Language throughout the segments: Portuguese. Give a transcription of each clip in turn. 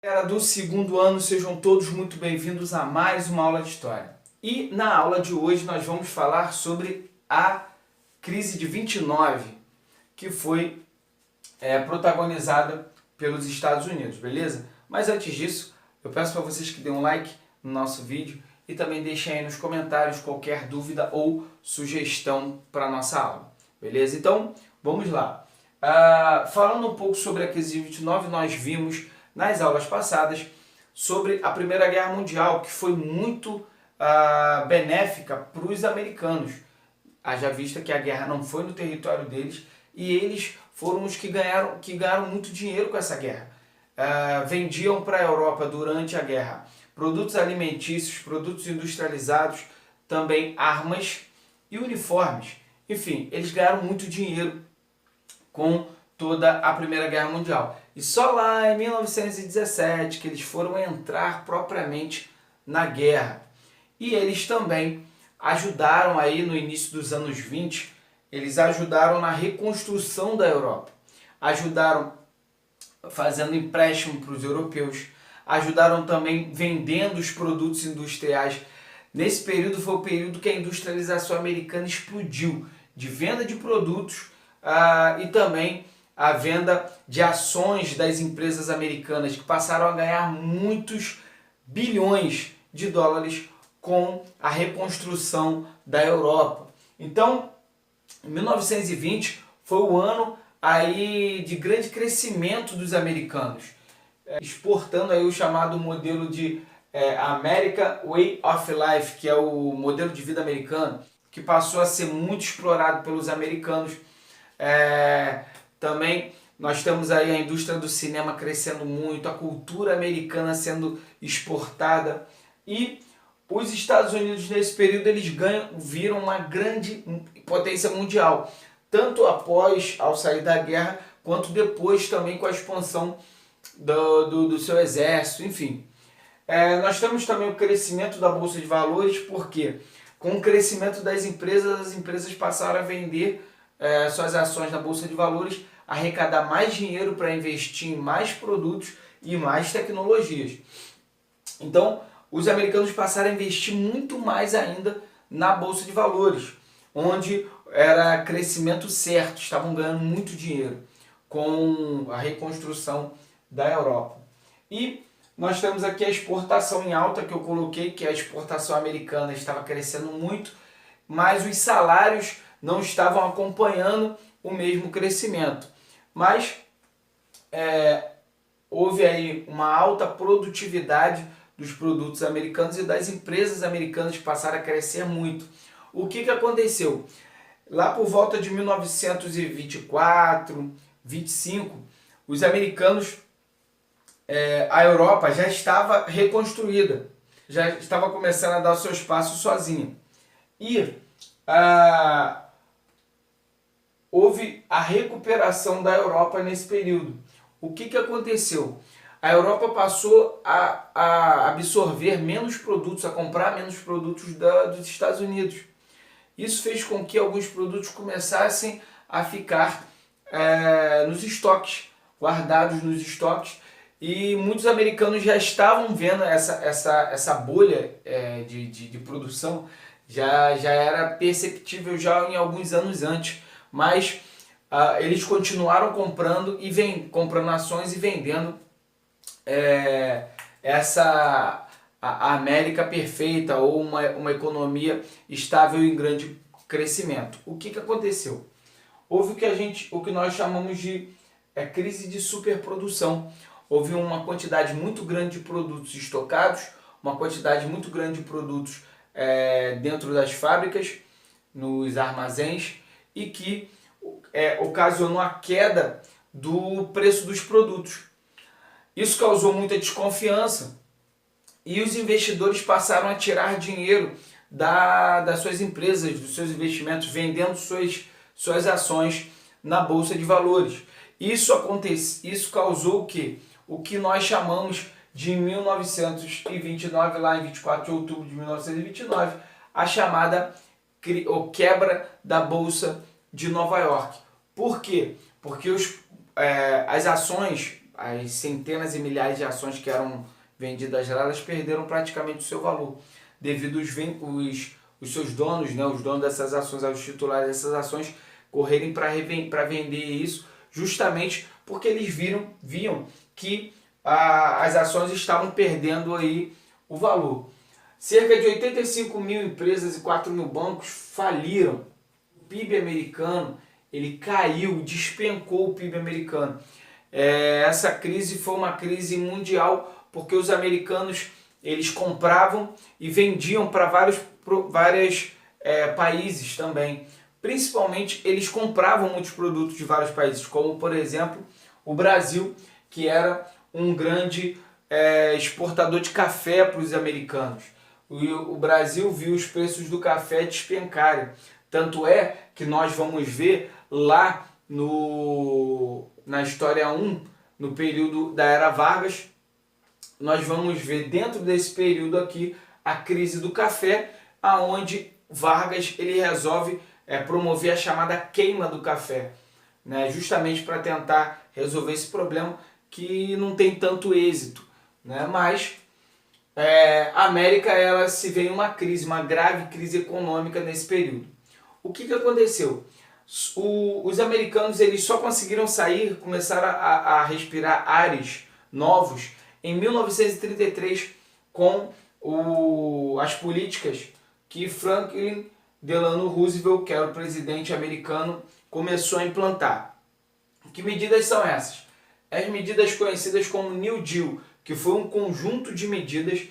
Galera do segundo ano, sejam todos muito bem-vindos a mais uma aula de História. E na aula de hoje nós vamos falar sobre a crise de 29, que foi protagonizada pelos Estados Unidos, beleza? Mas antes disso, eu peço para vocês que deem um like no nosso vídeo e também deixem aí nos comentários qualquer dúvida ou sugestão para a nossa aula, beleza? Então, vamos lá. Falando um pouco sobre a crise de 29, nós vimos nas aulas passadas sobre a Primeira Guerra Mundial, que foi muito benéfica para os americanos. Haja vista que a guerra não foi no território deles e eles foram os que ganharam muito dinheiro com essa guerra. Vendiam para a Europa durante a guerra produtos alimentícios, produtos industrializados, também armas e uniformes. Enfim, eles ganharam muito dinheiro com toda a Primeira Guerra Mundial. E só lá em 1917 que eles foram entrar propriamente na guerra. E eles também ajudaram aí no início dos anos 20, eles ajudaram na reconstrução da Europa. Ajudaram fazendo empréstimo para os europeus, ajudaram também vendendo os produtos industriais. Nesse período foi o período que a industrialização americana explodiu, de venda de produtos e também a venda de ações das empresas americanas, que passaram a ganhar muitos bilhões de dólares com a reconstrução da Europa. Então, 1920 foi o ano aí de grande crescimento dos americanos, exportando aí o chamado modelo de American Way of Life, que é o modelo de vida americano, que passou a ser muito explorado pelos americanos. Também nós temos aí a indústria do cinema crescendo muito, a cultura americana sendo exportada e os Estados Unidos nesse período eles viram uma grande potência mundial, tanto após ao sair da guerra, quanto depois também com a expansão do seu exército, enfim. Nós temos também o crescimento da Bolsa de Valores, porque com o crescimento das empresas, as empresas passaram a vender suas ações na Bolsa de Valores, arrecadar mais dinheiro para investir em mais produtos e mais tecnologias. Então, os americanos passaram a investir muito mais ainda na Bolsa de Valores, onde era crescimento certo, estavam ganhando muito dinheiro com a reconstrução da Europa. E nós temos aqui a exportação em alta, que eu coloquei, que a exportação americana estava crescendo muito, mas os salários não estavam acompanhando o mesmo crescimento. Mas houve aí uma alta produtividade dos produtos americanos e das empresas americanas que passaram a crescer muito. O que aconteceu? Lá por volta de 1924, 25, os americanos, a Europa já estava reconstruída, já estava começando a dar os seus passos sozinha. E houve a recuperação da Europa nesse período. O que aconteceu? A Europa passou a absorver menos produtos, a comprar menos produtos dos Estados Unidos. Isso fez com que alguns produtos começassem a ficar nos estoques, guardados nos estoques, e muitos americanos já estavam vendo essa bolha de produção, já era perceptível já em alguns anos antes, mas eles continuaram comprando comprando ações e vendendo a América perfeita, ou uma economia estável em grande crescimento. O que aconteceu? Houve o que nós chamamos de crise de superprodução. Houve uma quantidade muito grande de produtos estocados, uma quantidade muito grande de produtos dentro das fábricas, nos armazéns, e que ocasionou a queda do preço dos produtos. Isso causou muita desconfiança e os investidores passaram a tirar dinheiro das suas empresas, dos seus investimentos, vendendo suas ações na Bolsa de Valores. Isso causou o quê? O que nós chamamos de, em 1929, lá em 24 de outubro de 1929, a chamada quebra da Bolsa de Nova York. Por quê? Porque as ações as centenas e milhares de ações que eram vendidas lá, elas perderam praticamente o seu valor, devido os seus donos, né, os donos dessas ações, os titulares dessas ações, correrem para vender isso, justamente porque eles viam que as ações estavam perdendo aí o valor. Cerca de 85 mil empresas e 4 mil bancos faliram. O PIB americano, ele caiu, despencou o PIB americano. Essa crise foi uma crise mundial, porque os americanos, eles compravam e vendiam para vários países também. Principalmente, eles compravam muitos produtos de vários países, como por exemplo o Brasil, que era um grande exportador de café para os americanos. O Brasil viu os preços do café despencarem. Tanto é que nós vamos ver lá na História 1, no período da Era Vargas, nós vamos ver dentro desse período aqui a crise do café, aonde Vargas ele resolve promover a chamada queima do café, né, justamente para tentar resolver esse problema que não tem tanto êxito, né, mas a América ela se vê em uma crise, uma grave crise econômica nesse período. O que aconteceu? Os americanos eles só conseguiram sair, começaram a respirar ares novos em 1933 com as políticas que Franklin Delano Roosevelt, que era o presidente americano, começou a implantar. Que medidas são essas? As medidas conhecidas como New Deal, que foi um conjunto de medidas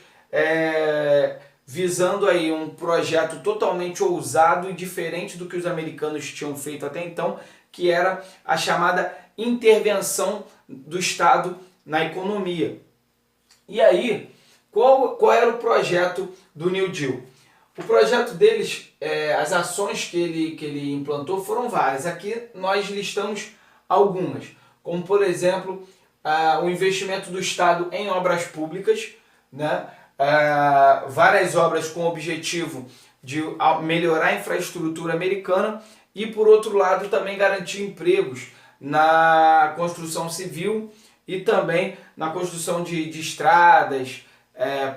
visando aí um projeto totalmente ousado e diferente do que os americanos tinham feito até então, que era a chamada intervenção do Estado na economia. E aí, qual era o projeto do New Deal? O projeto deles, as ações que ele implantou foram várias. Aqui nós listamos algumas, como por exemplo, o investimento do Estado em obras públicas, né? Várias obras com o objetivo de melhorar a infraestrutura americana e, por outro lado, também garantir empregos na construção civil e também na construção de estradas,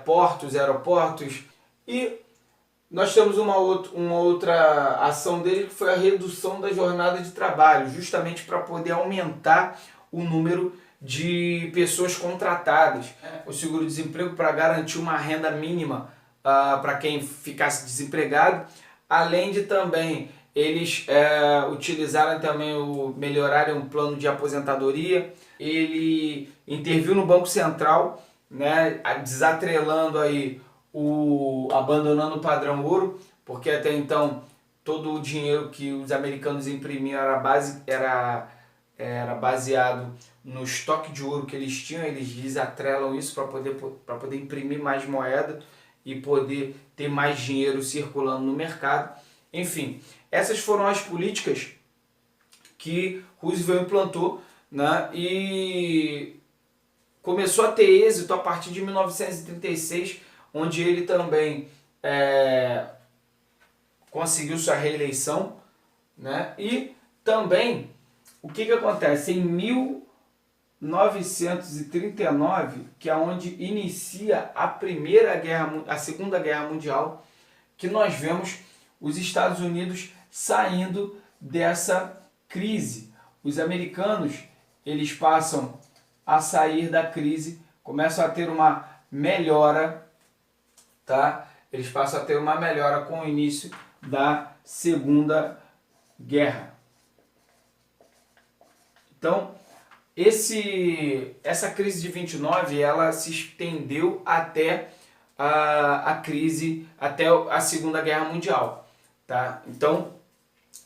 portos, aeroportos. E nós temos uma outra ação dele, que foi a redução da jornada de trabalho, justamente para poder aumentar o número de pessoas contratadas. O seguro-desemprego para garantir uma renda mínima para quem ficasse desempregado, além de também eles utilizarem também melhorarem um plano de aposentadoria. Ele interviu no Banco Central, né, desatrelando aí abandonando o padrão ouro, porque até então todo o dinheiro que os americanos imprimiam era baseado no estoque de ouro que eles tinham. Eles desatrelam isso para poder imprimir mais moeda e poder ter mais dinheiro circulando no mercado. Enfim, essas foram as políticas que Roosevelt implantou, né, e começou a ter êxito a partir de 1936, onde ele também conseguiu sua reeleição, né? E também, o que acontece? Em 1939, que é onde inicia a Segunda Guerra Mundial, que nós vemos os Estados Unidos saindo dessa crise. Os americanos, eles passam a sair da crise, começam a ter uma melhora, tá? Eles passam a ter uma melhora com o início da Segunda Guerra. Então, essa crise de 29, ela se estendeu até a crise, até a Segunda Guerra Mundial, tá? Então,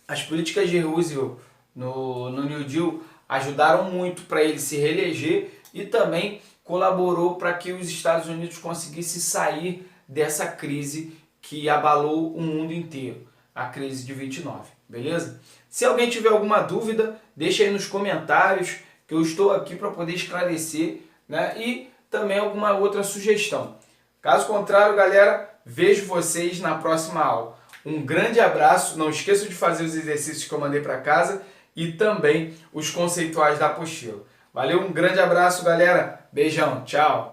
as políticas de Roosevelt no New Deal ajudaram muito para ele se reeleger e também colaborou para que os Estados Unidos conseguissem sair dessa crise que abalou o mundo inteiro, a crise de 29, beleza? Se alguém tiver alguma dúvida, deixa aí nos comentários, que eu estou aqui para poder esclarecer, né? E também alguma outra sugestão. Caso contrário, galera, vejo vocês na próxima aula. Um grande abraço, não esqueça de fazer os exercícios que eu mandei para casa e também os conceituais da apostila. Valeu, um grande abraço, galera. Beijão, tchau.